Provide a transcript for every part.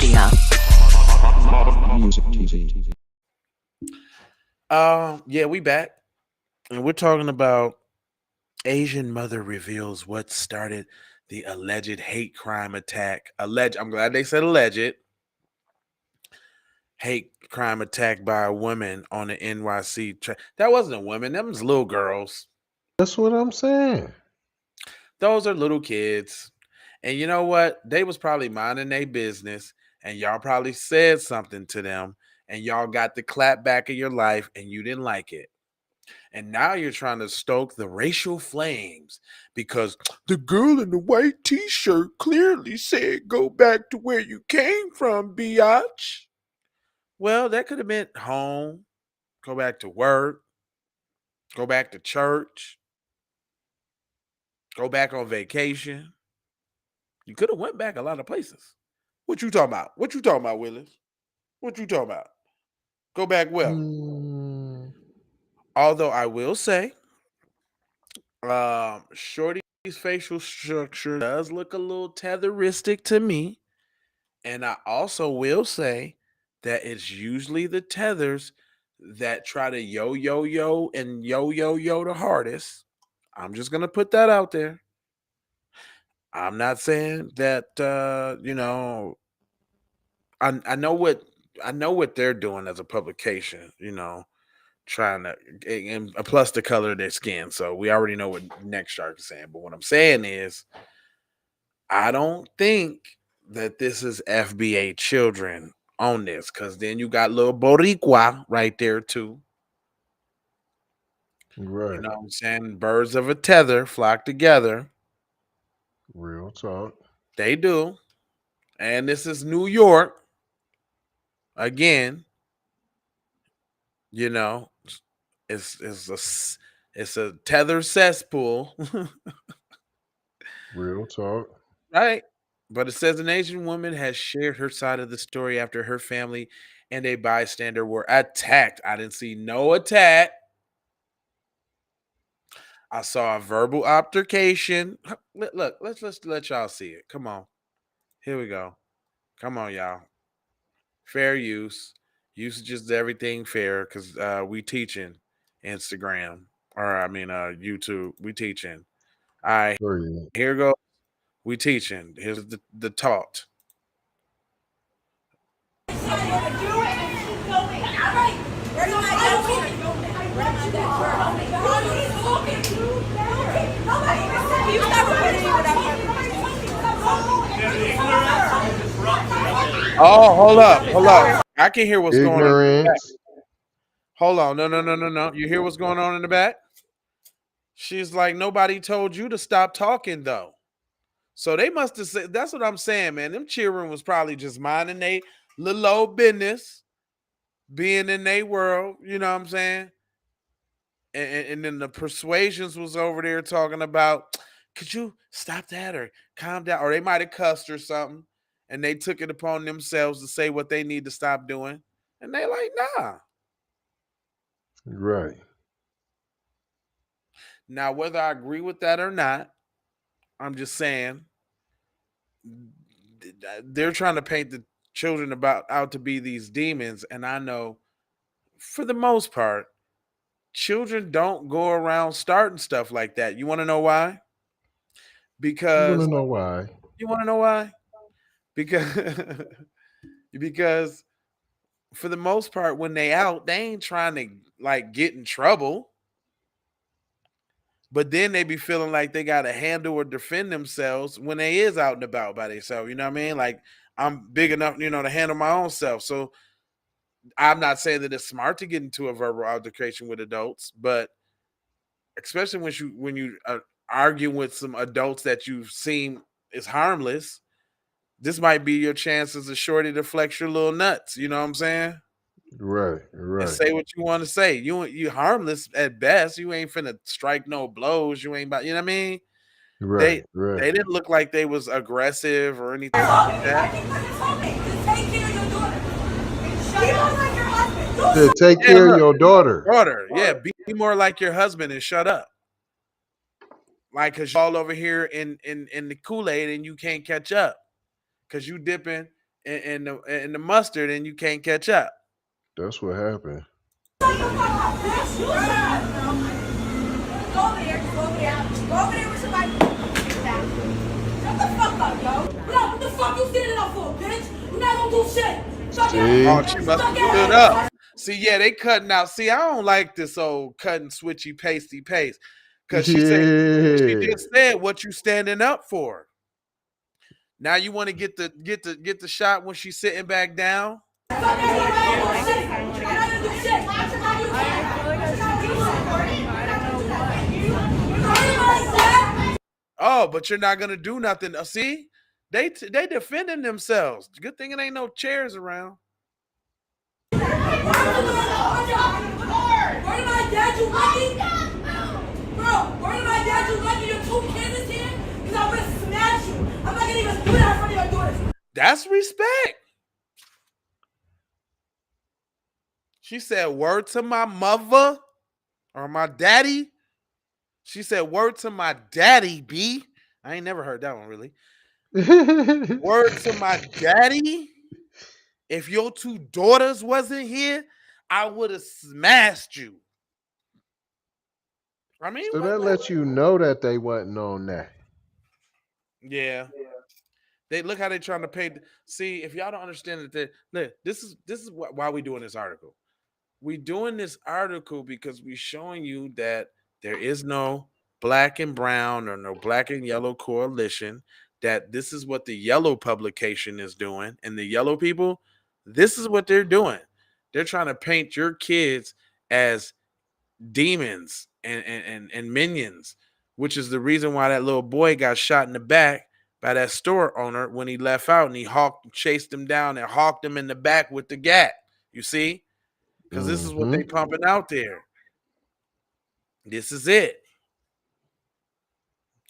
media. Music TV. Yeah, we back, and we're talking about Asian mother reveals what started the alleged hate crime attack. Alleged. I'm glad they said alleged hate crime attack by a woman on the NYC. That wasn't a woman. Them was little girls. That's what I'm saying. Those are little kids. And you know what? They was probably minding their business, and y'all probably said something to them, and y'all got the clap back of your life, and you didn't like it. And now you're trying to stoke the racial flames because the girl in the white t-shirt clearly said go back to where you came from, biatch. Well, that could have meant home, go back to work, go back to church, go back on vacation. You could have went back a lot of places. What you talking about? What you talking about, Willis? What you talking about? Go back well. Mm, Although I will say, Shorty's facial structure does look a little tetheristic to me. And I also will say that it's usually the tethers that try to yo the hardest. I'm just gonna put that out there. I'm not saying that I know what they're doing as a publication, trying to and plus the color of their skin. So we already know what Next Shark is saying. But what I'm saying is I don't think that this is FBA children on this, because then you got little Boricua right there too. You right. know what I'm saying? Birds of a tether flock together. Real talk. They do. And this is New York. Again, you know, it's a tether cesspool, Real talk. right? But it says an Asian woman has shared her side of the story after her family and a bystander were attacked. I didn't see no attack. I saw a verbal altercation. Look, let's let y'all see it. Come on. Here we go. Come on, y'all. Fair use. Usage is everything fair because we teaching Instagram. Or I mean YouTube. We teaching. All right, Period. here goes. We teaching. Here's the taught. Oh, hold up, hold up. I can hear what's going on in the back. Ignorance. Hold on. No. You hear what's going on in the back? She's like, nobody told you to stop talking, though. So they must have said, that's what I'm saying, man. Them children was probably just minding they little old business, being in their world, you know what I'm saying? And then the persuasions was over there talking about, could you stop that or calm down? Or they might have cussed or something. And they took it upon themselves to say what they need to stop doing. And they like, nah. Right. Now, whether I agree with that or not, I'm just saying they're trying to paint the children about out to be these demons. And I know for the most part, children don't go around starting stuff like that. You want to know why? You want to Because know why? you want to know why? Because because for the most part, when they out, they ain't trying to like get in trouble. But then they be feeling like they got to handle or defend themselves when they is out and about by themselves. You know what I mean? Like I'm big enough, to handle my own self. So I'm not saying that it's smart to get into a verbal altercation with adults, but especially when you are arguing with some adults that you seem is harmless, this might be your chance as a shorty to flex your little nuts. You know what I'm saying? Right. And Right. say what you want to say. You harmless at best. You ain't finna strike no blows. You ain't about. You know what I mean? They Right. they Right. didn't look like they was aggressive or anything like that. To take Yeah, care of look, your daughter. daughter. Yeah, be more like your husband and shut up. Like, cause y'all over here in the Kool Aid and you can't catch up, cause you dipping and the mustard, and you can't catch up. That's what happened. Go over there. Go over there. Go over there with somebody. Shut the fuck up, yo. What the fuck you standing up for, bitch? You're not gonna do shit. Shut See? Oh, she must have stood up. See, yeah, they cutting out. See, I don't like this old cutting switchy pasty paste. Cause she just said what you standing up for. Now you want to get the shot when she's sitting back down. Oh, but you're not gonna do nothing. See, they defending themselves. Good thing it ain't no chairs around. That's respect. She said, word to my mother or my daddy. She said, word to my daddy, B. I ain't never heard that one really. Word to my daddy. If your two daughters wasn't here, I would have smashed you. I mean, so that lets you know that they wasn't on that. Yeah. They look how they trying to pay. See, if y'all don't understand that, look, this is why we doing this article. We doing this article because we showing you that there is no black and brown or no black and yellow coalition. That this is what the yellow publication is doing, and the yellow people, this is what they're doing. They're trying to paint your kids as demons and minions, which is the reason why that little boy got shot in the back by that store owner when he left out, and he chased him down and hawked him in the back with the gat. You see? Because this is what they pumping out there. This is it.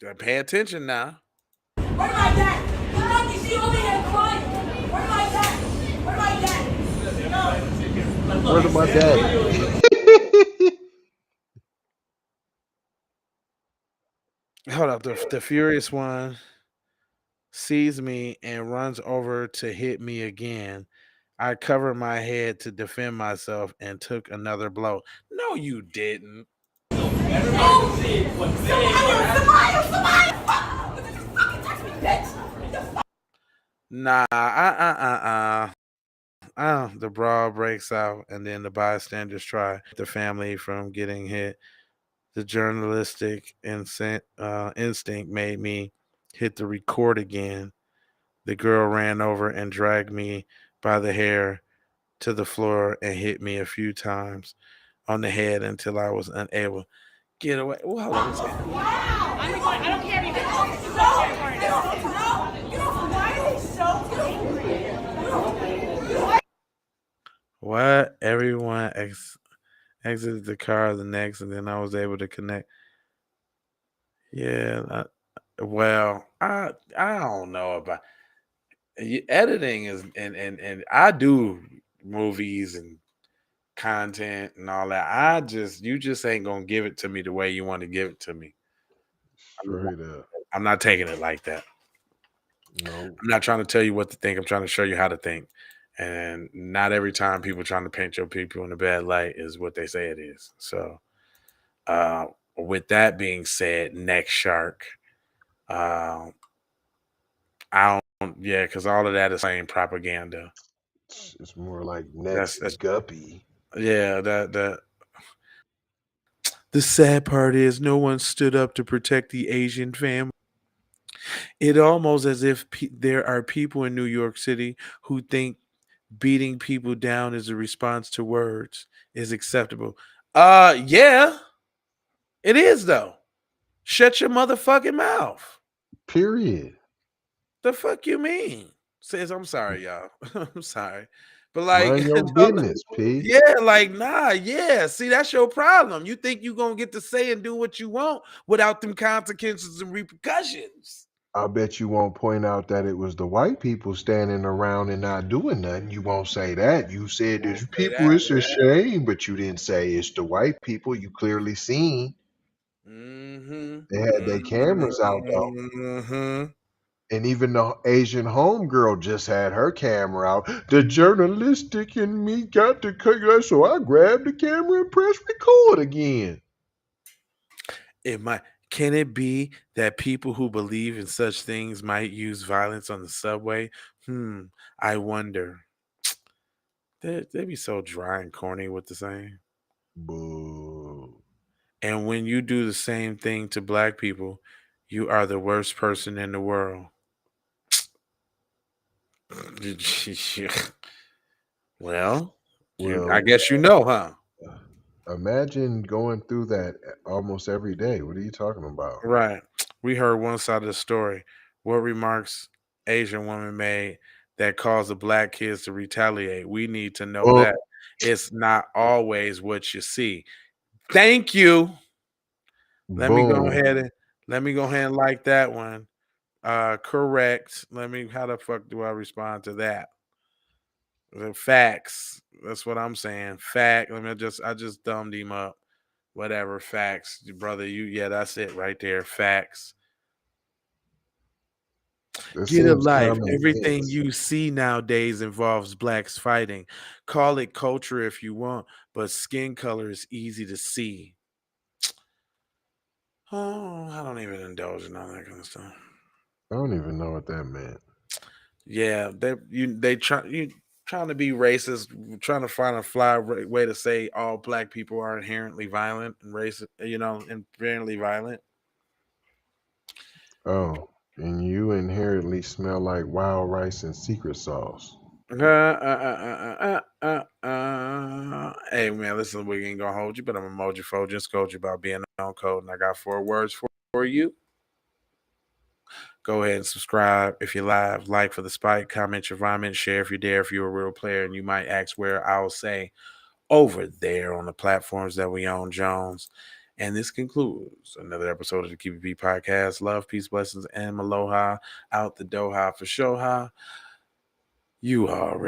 Gotta pay attention now. Where my dad? You see over here crying. Where my dad? Where my dad? Where's my dad? Hold up. The furious one sees me and runs over to hit me again. I covered my head to defend myself and took another blow. No, you didn't. Nah, the brawl breaks out, and then the bystanders try the family from getting hit. The journalistic instinct made me hit the record again. The girl ran over and dragged me by the hair to the floor and hit me a few times on the head until I was unable to get away. Well, hold on a second. I don't care What? Everyone exited the car the next, and then I was able to connect. Yeah. I don't know about editing is and I do movies and content and all that. You just ain't gonna give it to me the way you want to give it to me. Straight up. I'm not taking it like that. No. I'm not trying to tell you what to think. I'm trying to show you how to think. And not every time people trying to paint your people in a bad light is what they say it is. So with that being said, next shark. I don't, yeah, because all of that is plain propaganda. It's more like next guppy. Yeah, that. The sad part is no one stood up to protect the Asian family. It almost as if there are people in New York City who think beating people down as a response to words is acceptable. Yeah, it is though. Shut your motherfucking mouth. Period. The fuck you mean? Says I'm sorry, y'all. I'm sorry. But like mind your business, P. Yeah, like nah, yeah. See, that's your problem. You think you gonna get to say and do what you want without them consequences and repercussions. I bet you won't point out that it was the white people standing around and not doing nothing. You won't say that. You said there's people, it's a shame, but you didn't say it's the white people. You clearly seen. They had their cameras out though. And even the Asian homegirl just had her camera out. The journalistic in me got to cut you, so I grabbed the camera and pressed record again. It might. Can it be that people who believe in such things might use violence on the subway? I wonder. They be so dry and corny with the same. Boo. And when you do the same thing to black people, you are the worst person in the world. Well, I Well, guess you know, huh? imagine going through that almost every day. What are you talking about? Right. We heard one side of the story. What remarks Asian woman made that caused the black kids to retaliate? We need to know Oh, that it's not always what you see. Thank you. Let me go boom. ahead and like that one. Correct. How the fuck do I respond to that? The facts. That's what I'm saying. Fact. I just dumbed him up. Whatever. Facts. Brother, yeah, that's it right there. Facts. That Get a seems life. common Everything sense. you see nowadays involves blacks fighting. Call it culture if you want, but skin color is easy to see. Oh, I don't even indulge in all that kind of stuff. I don't even know what that meant. Yeah, you trying to be racist, trying to find a way to say all black people are inherently violent and racist, inherently violent. Oh, and you inherently smell like wild rice and secret sauce. Hey man, listen, we ain't gonna hold you, but I'm emoji fold you and scold you about being on code, and I got 4 words for you. Go ahead and subscribe if you're live, like for the spike, comment your environment, share if you dare, if you're a real player, and you might ask where I'll say over there on the platforms that we own, Jones. And this concludes another episode of the QBP podcast. Love, peace, blessings, and aloha out the Doha for Shoha. You already